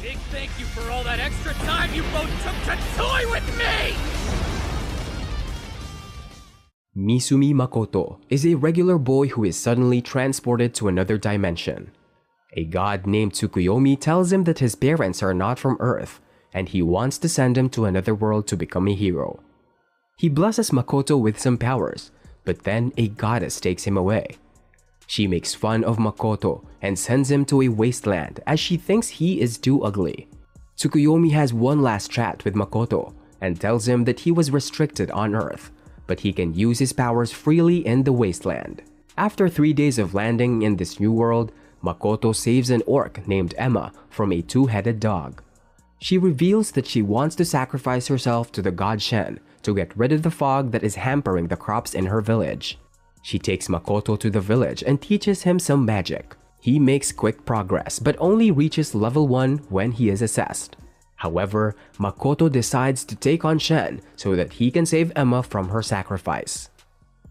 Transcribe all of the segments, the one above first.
Big thank you for all that extra time you both took to toy with me! Misumi Makoto is a regular boy who is suddenly transported to another dimension. A god named Tsukuyomi tells him that his parents are not from Earth, and he wants to send him to another world to become a hero. He blesses Makoto with some powers, but then a goddess takes him away. She makes fun of Makoto and sends him to a wasteland as she thinks he is too ugly. Tsukuyomi has one last chat with Makoto and tells him that he was restricted on Earth, but he can use his powers freely in the wasteland. After 3 days of landing in this new world, Makoto saves an orc named Emma from a two-headed dog. She reveals that she wants to sacrifice herself to the god Shen to get rid of the fog that is hampering the crops in her village. She takes Makoto to the village and teaches him some magic. He makes quick progress but only reaches level 1 when he is assessed. However, Makoto decides to take on Shen so that he can save Emma from her sacrifice.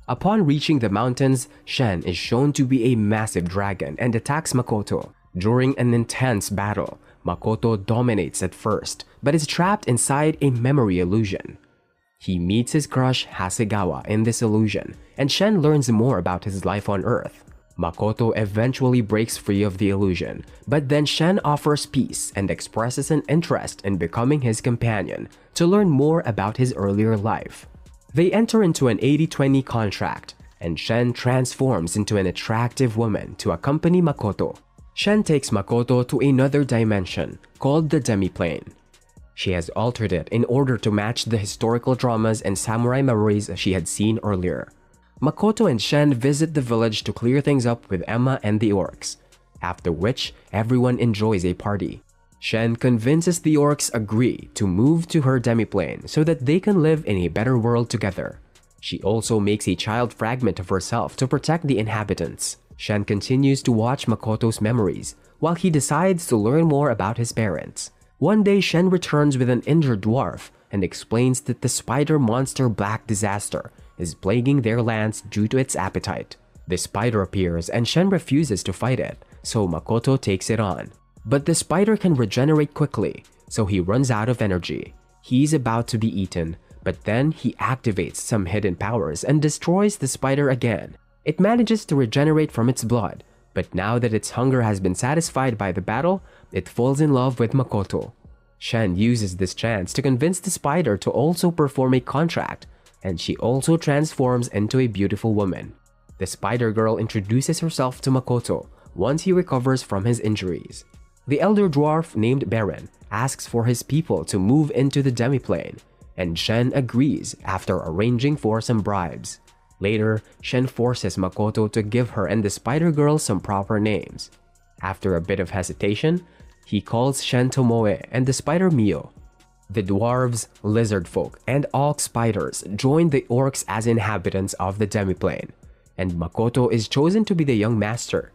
Upon reaching the mountains, Shen is shown to be a massive dragon and attacks Makoto. During an intense battle, Makoto dominates at first, but is trapped inside a memory illusion. He meets his crush Hasegawa in this illusion, and Shen learns more about his life on Earth. Makoto eventually breaks free of the illusion, but then Shen offers peace and expresses an interest in becoming his companion to learn more about his earlier life. They enter into an 80-20 contract, and Shen transforms into an attractive woman to accompany Makoto. Shen takes Makoto to another dimension called the Demiplane. She has altered it in order to match the historical dramas and samurai memories she had seen earlier. Makoto and Shen visit the village to clear things up with Emma and the orcs, after which everyone enjoys a party. Shen convinces the orcs agree to move to her demiplane so that they can live in a better world together. She also makes a child fragment of herself to protect the inhabitants. Shen continues to watch Makoto's memories while he decides to learn more about his parents. One day, Shen returns with an injured dwarf and explains that the spider monster Black Disaster is plaguing their lands due to its appetite. The spider appears and Shen refuses to fight it, so Makoto takes it on. But the spider can regenerate quickly, so he runs out of energy. He's about to be eaten, but then he activates some hidden powers and destroys the spider again. It manages to regenerate from its blood, but now that its hunger has been satisfied by the battle, it falls in love with Makoto. Shen uses this chance to convince the spider to also perform a contract, and she also transforms into a beautiful woman. The spider girl introduces herself to Makoto once he recovers from his injuries. The elder dwarf named Baron asks for his people to move into the demiplane, and Shen agrees after arranging for some bribes. Later, Shen forces Makoto to give her and the spider girl some proper names. After a bit of hesitation, he calls Shen Tomoe and the spider Mio. The dwarves, lizard folk, and all spiders join the orcs as inhabitants of the demiplane, and Makoto is chosen to be the young master.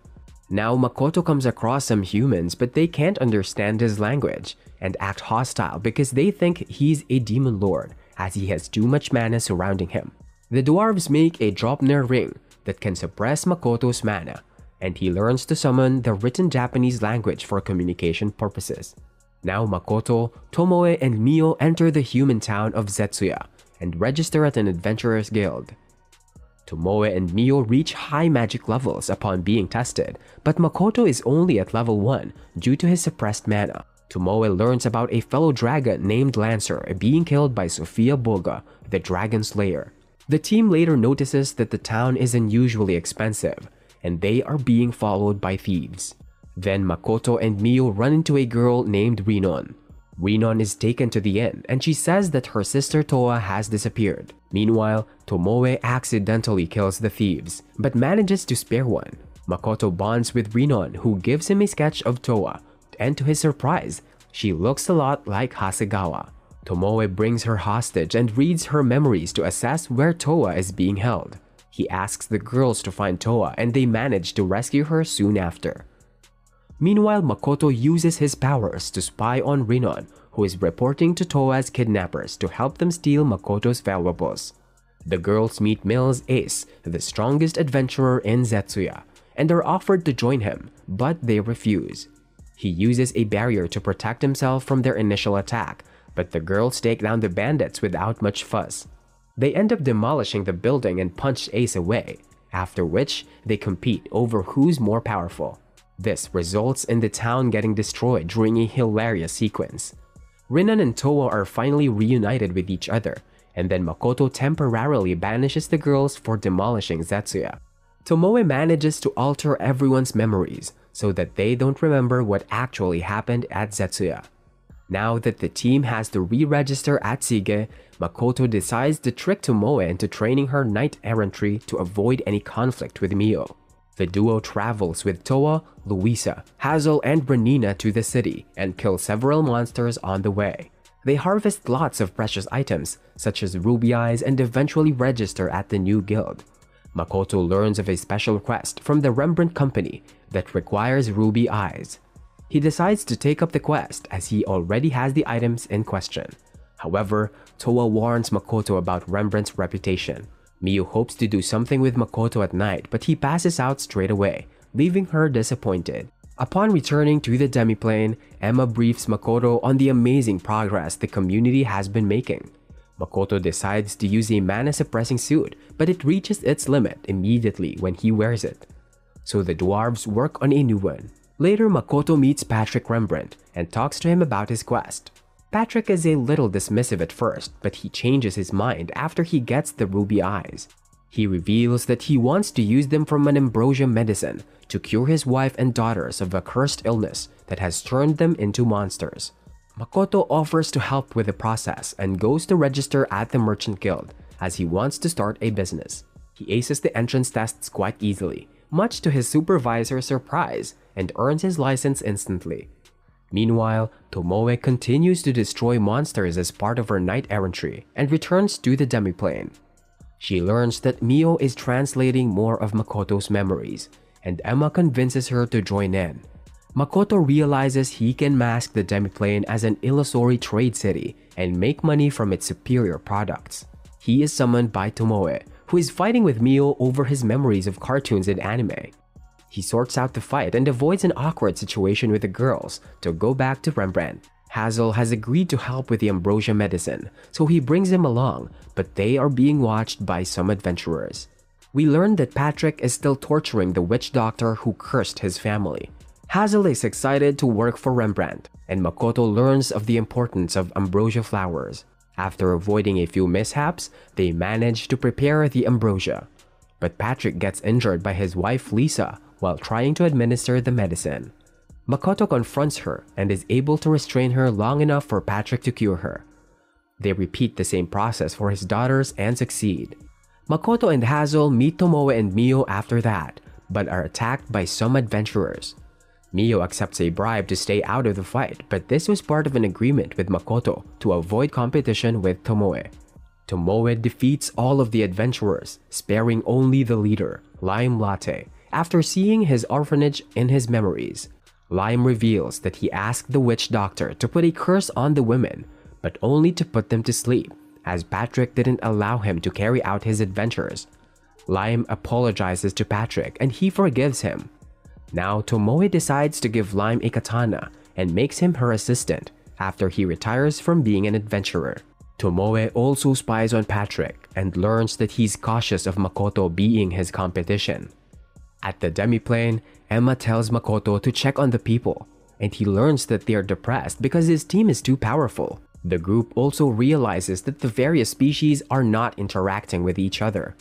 Now Makoto comes across some humans, but they can't understand his language and act hostile because they think he's a demon lord as he has too much mana surrounding him. The dwarves make a Dropner ring that can suppress Makoto's mana, and he learns to summon the written Japanese language for communication purposes. Now Makoto, Tomoe, and Mio enter the human town of Zetsuya and register at an adventurers guild. Tomoe and Mio reach high magic levels upon being tested, but Makoto is only at level 1 due to his suppressed mana. Tomoe learns about a fellow dragon named Lancer being killed by Sophia Boga, the dragon slayer. The team later notices that the town is unusually expensive, and they are being followed by thieves. Then Makoto and Mio run into a girl named Rinon. Rinon is taken to the inn, and she says that her sister Toa has disappeared. Meanwhile, Tomoe accidentally kills the thieves, but manages to spare one. Makoto bonds with Rinon, who gives him a sketch of Toa, and to his surprise, she looks a lot like Hasegawa. Tomoe brings her hostage and reads her memories to assess where Toa is being held. He asks the girls to find Toa, and they manage to rescue her soon after. Meanwhile, Makoto uses his powers to spy on Rinon, who is reporting to Toa's kidnappers to help them steal Makoto's valuables. The girls meet Mills Ace, the strongest adventurer in Zetsuya, and are offered to join him, but they refuse. He uses a barrier to protect himself from their initial attack, but the girls take down the bandits without much fuss. They end up demolishing the building and punch Ace away, after which they compete over who's more powerful. This results in the town getting destroyed during a hilarious sequence. Rinan and Towa are finally reunited with each other, and then Makoto temporarily banishes the girls for demolishing Zetsuya. Tomoe manages to alter everyone's memories so that they don't remember what actually happened at Zetsuya. Now that the team has to re-register at Sige, Makoto decides to trick Tomoe into training her knight errantry to avoid any conflict with Mio. The duo travels with Towa, Luisa, Hazel, and Renina to the city and kill several monsters on the way. They harvest lots of precious items, such as ruby eyes, and eventually register at the new guild. Makoto learns of a special quest from the Rembrandt Company that requires ruby eyes. He decides to take up the quest as he already has the items in question. However, Towa warns Makoto about Rembrandt's reputation. Mio hopes to do something with Makoto at night, but he passes out straight away, leaving her disappointed. Upon returning to the demiplane, Emma briefs Makoto on the amazing progress the community has been making. Makoto decides to use a mana-suppressing suit, but it reaches its limit immediately when he wears it. So the dwarves work on a new one. Later, Makoto meets Patrick Rembrandt and talks to him about his quest. Patrick is a little dismissive at first, but he changes his mind after he gets the ruby eyes. He reveals that he wants to use them from an ambrosia medicine to cure his wife and daughters of a cursed illness that has turned them into monsters. Makoto offers to help with the process and goes to register at the Merchant Guild as he wants to start a business. He aces the entrance tests quite easily, much to his supervisor's surprise, and earns his license instantly. Meanwhile, Tomoe continues to destroy monsters as part of her knight errantry and returns to the demiplane. She learns that Mio is translating more of Makoto's memories, and Emma convinces her to join in. Makoto realizes he can mask the demiplane as an illusory trade city and make money from its superior products. He is summoned by Tomoe, who is fighting with Mio over his memories of cartoons and anime. He sorts out the fight and avoids an awkward situation with the girls to go back to Rembrandt. Hazel has agreed to help with the ambrosia medicine, so he brings them along, but they are being watched by some adventurers. We learn that Patrick is still torturing the witch doctor who cursed his family. Hazel is excited to work for Rembrandt, and Makoto learns of the importance of ambrosia flowers. After avoiding a few mishaps, they manage to prepare the ambrosia. But Patrick gets injured by his wife Lisa while trying to administer the medicine. Makoto confronts her and is able to restrain her long enough for Patrick to cure her. They repeat the same process for his daughters and succeed. Makoto and Hazel meet Tomoe and Mio after that, but are attacked by some adventurers. Mio accepts a bribe to stay out of the fight, but this was part of an agreement with Makoto to avoid competition with Tomoe. Tomoe defeats all of the adventurers, sparing only the leader, Lime Latte, after seeing his orphanage in his memories. Lime reveals that he asked the witch doctor to put a curse on the women, but only to put them to sleep, as Patrick didn't allow him to carry out his adventures. Lime apologizes to Patrick and he forgives him. Now Tomoe decides to give Lime a katana and makes him her assistant after he retires from being an adventurer. Tomoe also spies on Patrick and learns that he's cautious of Makoto being his competition. At the demiplane, Emma tells Makoto to check on the people, and he learns that they are depressed because his team is too powerful. The group also realizes that the various species are not interacting with each other.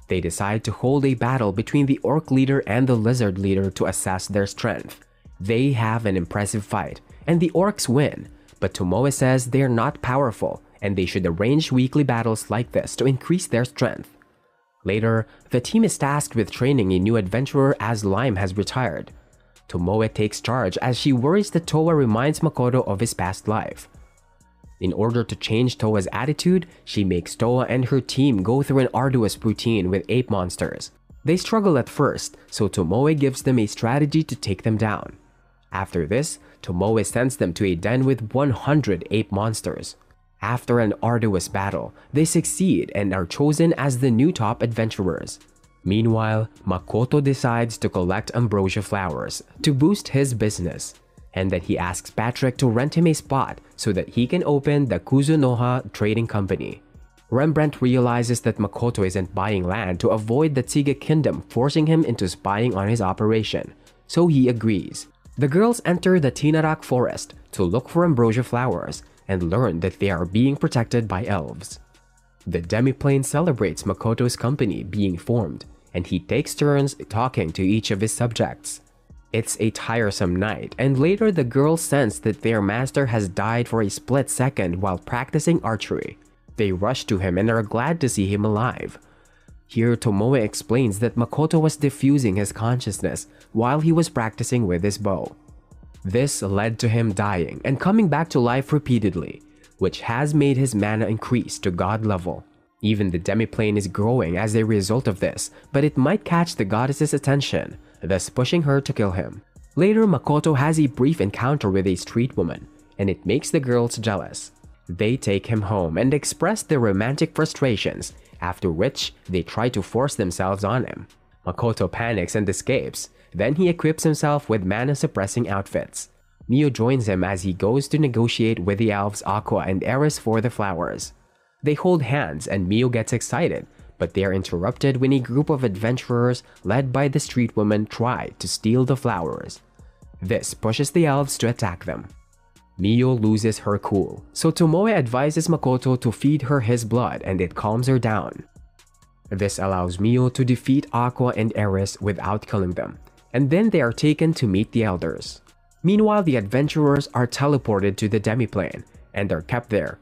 They decide to hold a battle between the orc leader and the lizard leader to assess their strength. They have an impressive fight, and the orcs win, but Tomoe says they are not powerful and they should arrange weekly battles like this to increase their strength. Later, the team is tasked with training a new adventurer as Lime has retired. Tomoe takes charge as she worries that Towa reminds Makoto of his past life. In order to change Towa's attitude, she makes Towa and her team go through an arduous routine with ape monsters. They struggle at first, so Tomoe gives them a strategy to take them down. After this, Tomoe sends them to a den with 100 ape monsters. After an arduous battle, they succeed and are chosen as the new top adventurers. Meanwhile, Makoto decides to collect ambrosia flowers to boost his business. and then he asks Patrick to rent him a spot so that he can open the Kuzunoha Trading Company. Rembrandt realizes that Makoto isn't buying land to avoid the Tsuge Kingdom forcing him into spying on his operation, so he agrees. The girls enter the Tinarak forest to look for ambrosia flowers and learn that they are being protected by elves. The demiplane celebrates Makoto's company being formed, and he takes turns talking to each of his subjects. It's a tiresome night, and later the girls sense that their master has died for a split second while practicing archery. They rush to him and are glad to see him alive. Here Tomoe explains that Makoto was diffusing his consciousness while he was practicing with his bow. This led to him dying and coming back to life repeatedly, which has made his mana increase to god level. Even the demiplane is growing as a result of this, but it might catch the goddess's attention, thus pushing her to kill him. Later, Makoto has a brief encounter with a street woman, and it makes the girls jealous. They take him home and express their romantic frustrations, after which they try to force themselves on him. Makoto panics and escapes, then he equips himself with mana-suppressing outfits. Mio joins him as he goes to negotiate with the elves Aqua and Eris for the flowers. They hold hands and Mio gets excited, but they are interrupted when a group of adventurers led by the street woman try to steal the flowers. This pushes the elves to attack them. Mio loses her cool, so Tomoe advises Makoto to feed her his blood and it calms her down. This allows Mio to defeat Aqua and Eris without killing them, and then they are taken to meet the elders. Meanwhile, the adventurers are teleported to the demiplane and are kept there.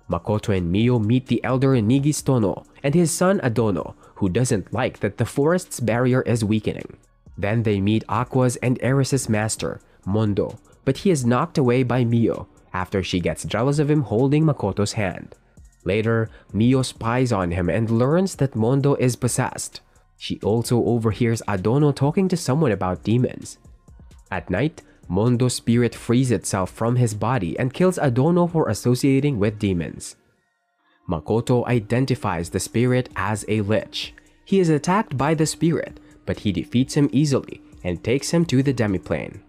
Makoto and Mio meet the elder Nigistono and his son Adono, who doesn't like that the forest's barrier is weakening. Then they meet Aqua's and Eris's master, Mondo, but he is knocked away by Mio after she gets jealous of him holding Makoto's hand. Later, Mio spies on him and learns that Mondo is possessed. She also overhears Adono talking to someone about demons. At night, Mondo's spirit frees itself from his body and kills Adono for associating with demons. Makoto identifies the spirit as a lich. He is attacked by the spirit, but he defeats him easily and takes him to the demiplane.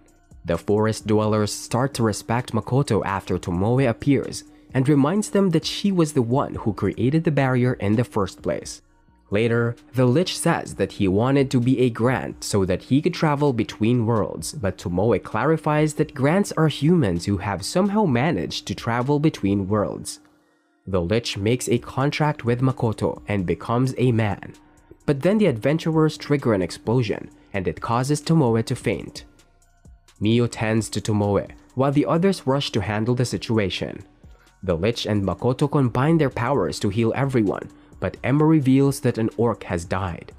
The forest dwellers start to respect Makoto after Tomoe appears and reminds them that she was the one who created the barrier in the first place. Later, the lich says that he wanted to be a Grant so that he could travel between worlds, but Tomoe clarifies that Grants are humans who have somehow managed to travel between worlds. The lich makes a contract with Makoto and becomes a man. But then the adventurers trigger an explosion, and it causes Tomoe to faint. Mio tends to Tomoe, while the others rush to handle the situation. The lich and Makoto combine their powers to heal everyone, but Emma reveals that an orc has died.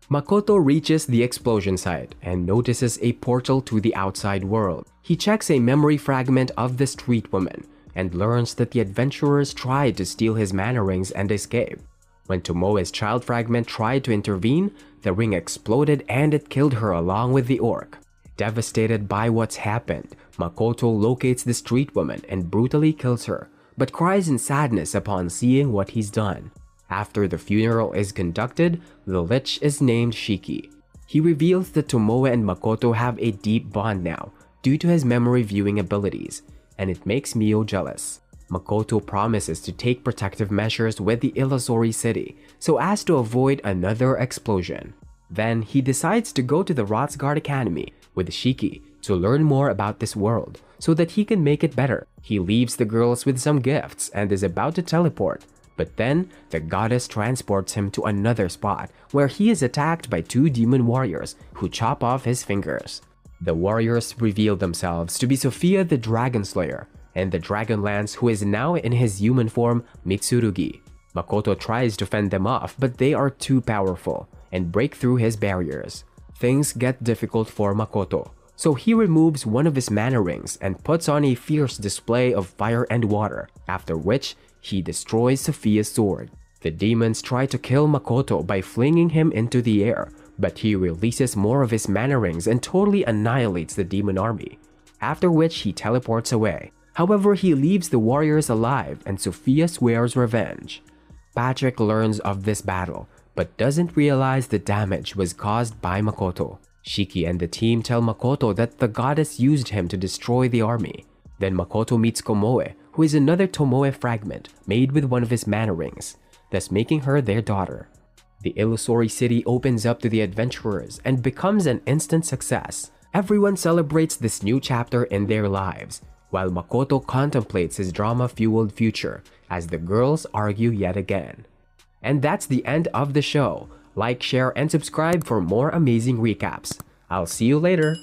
Makoto reaches the explosion site and notices a portal to the outside world. He checks a memory fragment of the street woman and learns that the adventurers tried to steal his mana rings and escape. When Tomoe's child fragment tried to intervene, the ring exploded and it killed her along with the orc. Devastated by what's happened, Makoto locates the street woman and brutally kills her, but cries in sadness upon seeing what he's done. After the funeral is conducted, the lich is named Shiki. He reveals that Tomoe and Makoto have a deep bond now due to his memory viewing abilities, and it makes Mio jealous. Makoto promises to take protective measures with the illusory city so as to avoid another explosion. Then he decides to go to the Rotsguard Academy with Shiki to learn more about this world so that he can make it better. He leaves the girls with some gifts and is about to teleport, but then the goddess transports him to another spot where he is attacked by two demon warriors who chop off his fingers. The warriors reveal themselves to be Sophia the Dragon Slayer and the Dragonlance who is now in his human form Mitsurugi. Makoto tries to fend them off, but they are too powerful and break through his barriers. Things get difficult for Makoto, so he removes one of his mana rings and puts on a fierce display of fire and water, after which he destroys Sophia's sword. The demons try to kill Makoto by flinging him into the air, but he releases more of his mana rings and totally annihilates the demon army, after which he teleports away. However, he leaves the warriors alive and Sophia swears revenge. Patrick learns of this battle, but doesn't realize the damage was caused by Makoto. Shiki and the team tell Makoto that the goddess used him to destroy the army. Then Makoto meets Komoe, who is another Tomoe fragment made with one of his mana rings, thus making her their daughter. The illusory city opens up to the adventurers and becomes an instant success. Everyone celebrates this new chapter in their lives, while Makoto contemplates his drama-fueled future as the girls argue yet again. And that's the end of the show. Like, share, and subscribe for more amazing recaps. I'll see you later.